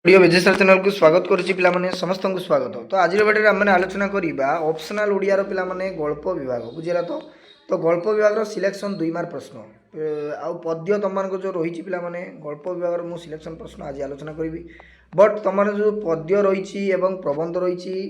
Audio विजेसर channel को स्वागत करुच्ची पिलामाने समस्त को स्वागत। तो आज भिडियो आम आलोचना करवा ऑप्शनल ओडिया पिलामाने गल्प विभाग बुझेगा। तो गल्प विभाग सिलेक्शन 2 मार्क प्रश्न आउ पद्य तुम जो रही पिलामाने गल्प विभाग मु सिलेक्शन प्रश्न आज आलोचना करी। बट तुम जो पद्य रही प्रबंध रही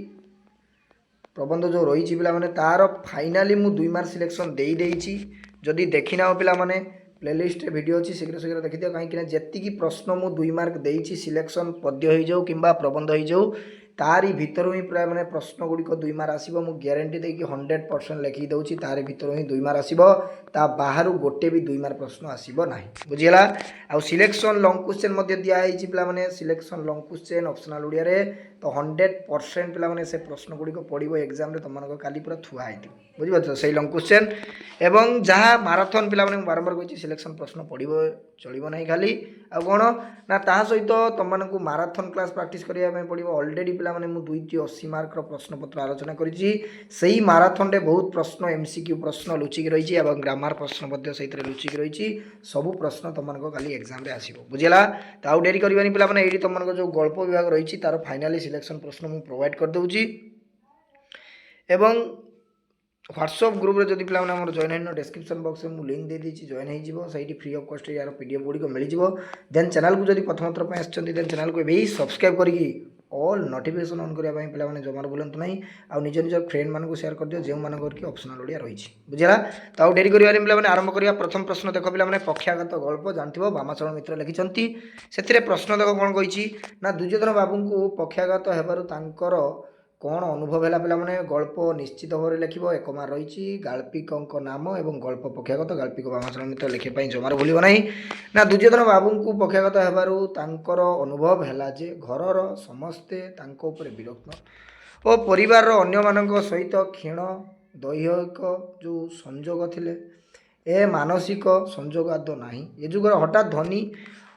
प्रबंध जो रही पिलामाने तार फाइनाली मु 2 मार्क सिलेक्शन दे देइछि। जदि देखि ना पिलामाने प्लेलिस्ट वीडियो अच्छी शीघ्र शीघ्र देखिए कहीं जी प्रश्न मु 2 मार्क देइछि सिलेक्शन पद्य हो जाऊ कि प्रबंध हो जाऊ तारी भितर ही प्राय मैंने प्रश्न गुड़िक 2 मार्क आसो मु ग्यारंटी देकी 100% लिखि दूसरी तारी भितर ही 2 मार्क आसो ता बाहर गोटे भी 2 मार्क प्रश्न आसो ना बुझीगला। आउ सिलेक्शन लंग क्वेश्चन दिखाई पे selection long question optional Odia रे तो 100% पे से प्रश्न गुड़िक पड़ो एग्जाम तुम काली पूरा थुआ बुझीपार से लंग क्वेश्चन एवं जहाँ माराथन पे बारंबार कही सिलेक्शन प्रश्न पड़ो चलो ना खाली आ कौन ना ता सहित तुमको माराथन क्लास प्रैक्टिस करने पड़ो ऑलरेडी पे मुझे 280 मार्क प्रश्न पत्र आलोचना करी माराथन रे बहुत प्रश्न एमसीक्यू प्रश्न लुचिक रही ग्रामर प्रश्न से लुचिक रही सबू प्रश्न तुमको काली एग्जाम रे आसीबो बुझेगा। तो आउ डेरी करबानी पिला माने एठी तुमको जो गल्प विभाग रही तार फाइनाली सिलेक्शन प्रश्न मु प्रोवाइड कर दूची एवं व्हाट्सअप ग्रुप रे जदि पिला माने हमर जॉइन हैनो डिस्क्रिप्शन बॉक्स में मु लिंक दे दीची जॉइन हो जिवो सही फ्री ऑफ कॉस्ट यार पीडीएफ गुडी को मिल जिवो। देन चैनल को जदि प्रथम थर पे आछन देन चैनल को भी सब्सक्राइब करी ऑल नोटिफिकेशन ऑन करिया पई पिला माने जमार बोलंतु नै आ निज निज फ्रेंड मान को शेयर कर दियो जे मान कर कि ऑप्शनल ओडिया रही बुझला। तो आउ डेरी करिया पिला माने आरंभ करिया प्रथम प्रश्न देखो पिला माने पक्षागत गल्प जानथिबो बामाचरण मित्र लिखिचंती सेथिरे प्रश्न देखो कोन कहिची ना दुर्योधन बाबू को पक्षागत हेबारु तांकर कौन अनुभव है पे मैंने गल्प निश्चित भाव में लिख एक मार रही गाल्पिकों नाम और गल्प पक्षागत गाल्पिक बामाचरण मित्र लिखापी जमार भूल ना ना दुर्योधन बाबू को पक्षागत होबार अनुभव है जे घर समस्ते विरक्त और परिवार अन्य मान सहित क्षीण दैहिक जो संजोग थिले ए मानसिक संजोग आद ना ये जुगर हठात धनी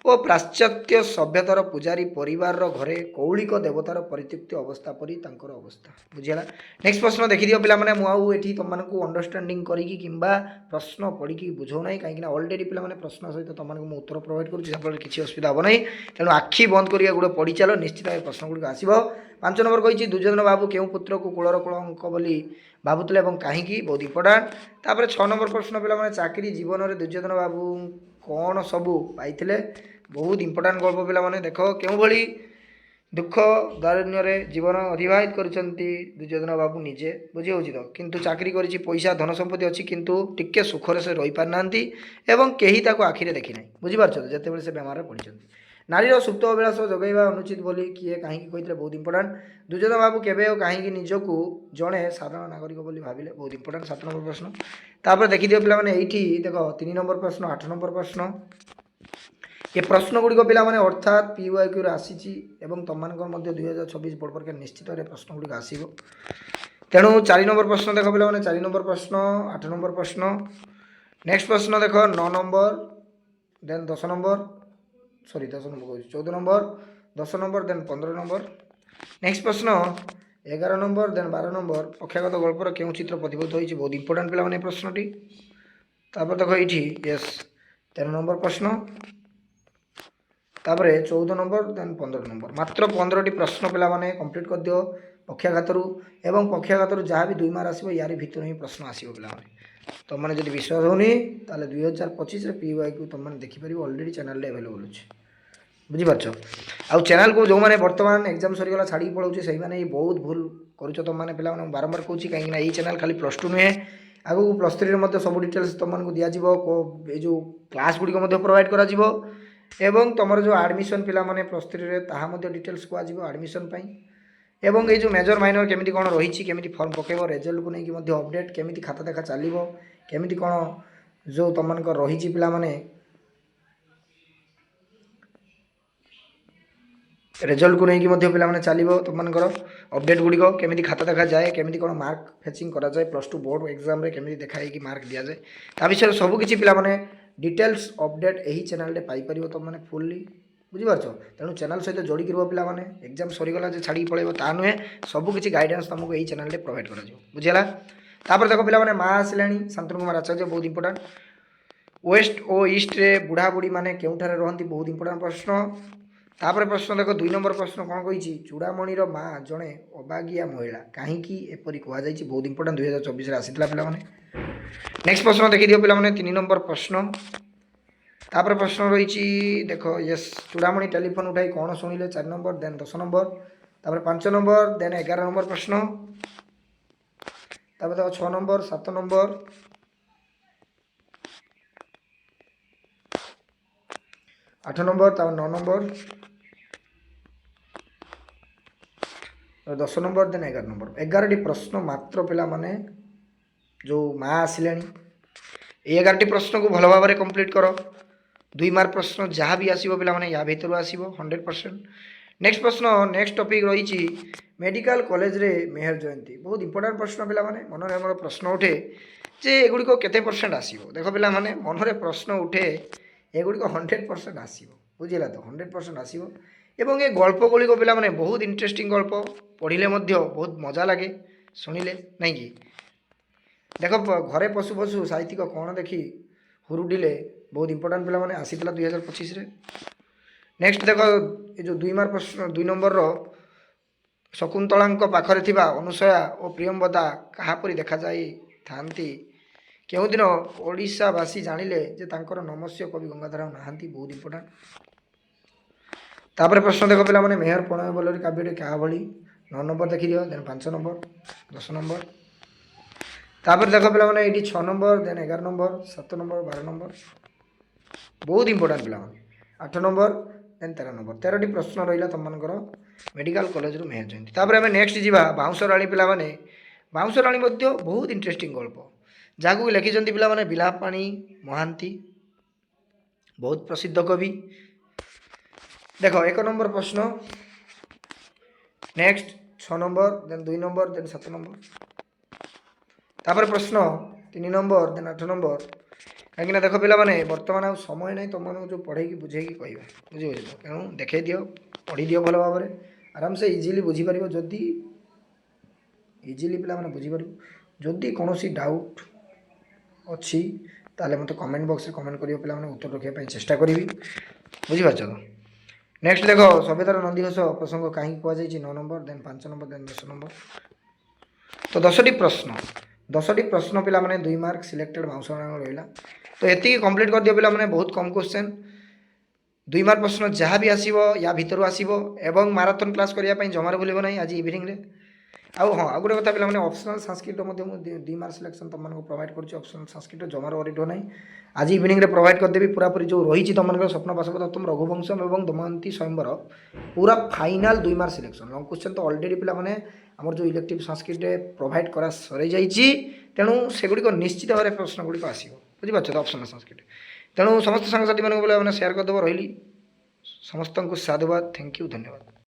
और पाश्चात्य सभ्यतार पूजारी परिवार घरे कौलिक देवतार परितृप्ति अवस्था परी तांकर अवस्था बुझीगला। नेक्स्ट प्रश्न देखिदियो पिला माने मु आउ एठी तुमको अंडरस्टैंडिंग करिकी किंबा प्रश्न पढ़ी बुझौ ना कहीं ऑलरेडी पिला माने प्रश्न सहित तुमको मु उत्तर प्रोवाइड करूँ जहाँफल किसी असुविधा हम ना तेणु आखि बंद करिया गोटे पढ़ी चलो निश्चित भाव प्रश्न गुड़िक आसो। 5 नंबर कही दुर्योधन बाबू केउ पुत्र को कूलर कलंक बोली भावुले कहीं बहुत इंपोर्टाट। तापर 6 नंबर प्रश्न पिला माने चाकरी जीवन में दुर्योधन बाबू कौन सबू पाइथिले बहुत इंपोर्टाट गल्प पिला माने देखो क्यों भली दुख दारिण्य जीवन अतिबाहित करिसंती दुर्योधन बाबू निजे बुझी होची तो किंतु चाकरी करिछि पैसा धन संपत्ति अछि किंतु टिके सुखरे से रही पार नांती एवं केही ताको आखिरे देखि नै बुझी पारछ जते बेले से बेमार रे पडिसंती। नारीर सुप्त अभिलाष जगैवा अनुचित बोली किए कहीं कही बहुत इंपोर्टाट। दुर्योधन बाबू केबे और कहीं निजकू जड़े साधारण नागरिक बोली भाविले बहुत इंपोर्टाट 7 नंबर प्रश्न। तापर देखि दियो पिला माने एठी देखो 3 नंबर प्रश्न 8 नंबर प्रश्न ये प्रश्न गुड़िक पिला माने अर्थात पीवाईक्यू आसी एवं तुम 2026 बोर्ड परीक्षा निश्चित भाव प्रश्न गुड़िक आसो तेणु 4 नंबर प्रश्न देख पिला माने 4 नंबर प्रश्न 8 नंबर प्रश्न। नेक्स्ट प्रश्न देख 9 number then 10 number 14 number 10 number then 15 number. Next प्रश्न 11 नंबर देन 12 नंबर पक्षागत गल्पर क्यों चित्र प्रतिफलित होती बहुत इंपोर्टाट पिला माने प्रश्नटी। तापर देखो ये यस 13 नंबर प्रश्न तापर 14 नंबर देन 15 नंबर मात्र 15टी प्रश्न पिला माने कंप्लीट कर दियो पक्षाघातरू एवं पक्षाघातरू जहाँ भी 2 मार्क आसो यार भितर ही प्रश्न आसो पिला माने तुम मैंने जब विश्वास होनी ताले 2025 पीवाई को तुम देखिपर ऑलरेडी चैनल अवेलेबल अच्छे बुझीपार। आउ चैनल को जो मैंने बर्तमान एग्जाम सरीगला छाड़ी पलाऊे से बहुत भूल कर तुम मैंने पे बारंबार कहूँ कहीं ये चैनल खाली +2 नुहे आगू +3 सब डिटेल्स तुमको दिज्व जो क्लास गुड़िक प्रोवाइड करा एवं तुम जो आडमिशन पिला माने +3 ताहा डिटेल्स कहुआ आडमिशन एवं ये जो मेजर माइनर केमिति कौन रही केमिति फॉर्म पकेब रिजल्ट को लेकिन अपडेट केमिति खाता देखा चलो केमिति कौन जो तुम रही पिला माने रिजल्ट को लेकिन पिला माने चलो तुमकर अपडेट गुड़िक केमिति खाता देखा जाए केमिति कौन मार्क फेचिंग करा जाए +2 बोर्ड एग्जाम रे केमिति देखाई कि मार्क दिया जाए ता विषय सबकि पिला माने डिटेल्स अपडेट यही चैनल रे पाई परिबो तुम माने फुल्ली बुझीपार। तेणु चैनल सहित जोड़िक रुह पिला माने एग्जाम सरीगला जे छाड़ी पड़ेब ता नुहे सबकि गाइडेंस तुमको यही चैनल रे प्रोवाइड करा बुझीगला। तापर देखो पिला माने माँ आसिलानी शांतनु कुमार आचार्य बहुत इंपोर्टाट। वेस्ट और ईस्ट रे बुढ़ा बुढ़ी माने केउठारे रहंती बहुत इंपोर्टाट प्रश्न। तापर प्रश्न देख 2 नंबर प्रश्न कौन कही चूड़ामणिर माँ जड़े अबागिया महिला कहीं एपरी कहुई बहुत इंपोर्टां 2024 आसीला पे नेक्स्ट प्रश्न देखी दियो पे 3 नंबर प्रश्न तापर प्रश्न रही देख यस चूड़ामणि टेलीफोन उठाई कौन शुणिले 4 नंबर देन 10 नंबर तापर 5 नंबर देन 11 नंबर प्रश्न तापर देख 6 नंबर 7 नंबर 8 नंबर तापर 9 नंबर 10 नंबर देन 11 नंबर 11टी प्रश्न मात्र पिला माने जो माँ आसिले 11टी प्रश्न को भल भाव में कंप्लीट कर 2 मार्क प्रश्न जहाँ भी आसो पिला माने या भितर आसो 100%। नेक्स्ट प्रश्न नेक्स्ट टॉपिक रही मेडिकल कॉलेज रे मेहर जयंती बहुत इंपोर्टेंट प्रश्न पिला माने मन में आम प्रश्न उठे जे एगुड़िक केते परसेंट आसो देख पिला माने मन में प्रश्न उठे एगुड़िक 100% आसो बुझेगा तो 100% आसो एवं ये गल्प गुड़िक पिला माने बहुत इंटरेस्टिंग गल्प पढ़िले बहुत मजा लगे शुणिले नहीं कि देख घरे पशु पशु साहित्यिक कौन देखी हुरुडिले बहुत इंपोर्टां पिला माने आसीला 2025 रे। नेक्स्ट देख ये जो 2 मार्क प्रश्न 2 नंबर शकुंतला पाखरे थिबा अनुसया और प्रियंवदा कहापरी देखा जाई थांती केउ दिन ओडिशावासी जानिले जे तांकर नमस्य कवि गंगाधर नाहांती बहुत इंपोर्टां। तापर प्रश्न देख पिला माने मेहर प्रणय बोलरी काव्यटे क्या भली 9 नंबर देखी दियो देन 5 नंबर 10 नंबर तापर देख पिला माने एटी 6 number then 11 number 7 number 12 number बहुत इंपोर्टां पिला माने 8 नंबर देन 13 नंबर 13टी प्रश्न रहिला तमनकर मेडिकल कॉलेज रु मेहर जयंती। तापर आमे नेक्स्ट जीवा बाउंसराणी पिला माने बाउंसराणी मध्ये बहुत इंटरेस्टिंग गल्प जाकू लिखिचंती पिला माने बिलापाणी महांती बहुत प्रसिद्ध कवि। देख 1 नंबर प्रश्न next 6 number then 2 number then 7 number तापर प्रश्न 3 नंबर देन 8 नंबर कहीं देख पिला माने वर्तमान आ समय नहीं तुम जो पढ़े बुझे कहवा बुझे तेणु देखे दियो पढ़ी दियो भल भाव में आराम से इजिली बुझीपर जदि इजिली पिला माने बुझीपर जदि कौन डाउट अच्छी ताले मत कमेंट बॉक्स में कमेंट करियो पिला माने उत्तर रखिया चेष्टा करी बुझीपार तो। नेक्स्ट देख सभ्यतार नंदीघोष प्रसंग कहीं कहुई 9 number then 5 number then 10 number तो 10टी प्रश्न पिला माने 2 मार्क सिलेक्टेड बाउंसराणी रहिला तो ये कंप्लीट कर दियो पिला माने बहुत कम क्वेश्चन 2 मार्क प्रश्न जहाँ भी आसीबो या भितर आसीबो एवं मैराथन क्लास करिया पई जमार भूलिबो नहीं आज इवनिंग रे आउ हाँ आउ गोटे कथा पिला माने ऑप्शनल संस्कृत मध्य मु 2 मार्क सिलेक्शन तुम मानको प्रोवाइड करछि ऑप्शनल संस्कृत जमार वरिठो नहीं आज इवनिंग रे प्रोवाइड कर देबी पूरा पूरी जो रही तुम मानको स्वप्न पाशुपतम रघुवंशम एवं दमयंती स्वयंवर पूरा final 2 mark selection long question तो ऑलरेडी पिला माने हमर जो इलेक्टिव संस्कृत प्रोवाइड करा सरे जाइछि तेणु सेगुड़ी निश्चित भाव में प्रश्न गुड़िक आसो बुझीपार ऑप्शनल संस्कृत तेणु समस्त सांगसाथी मानक बोले शेयर करदेव रही समस्त को साधुवाद थैंक यू धन्यवाद।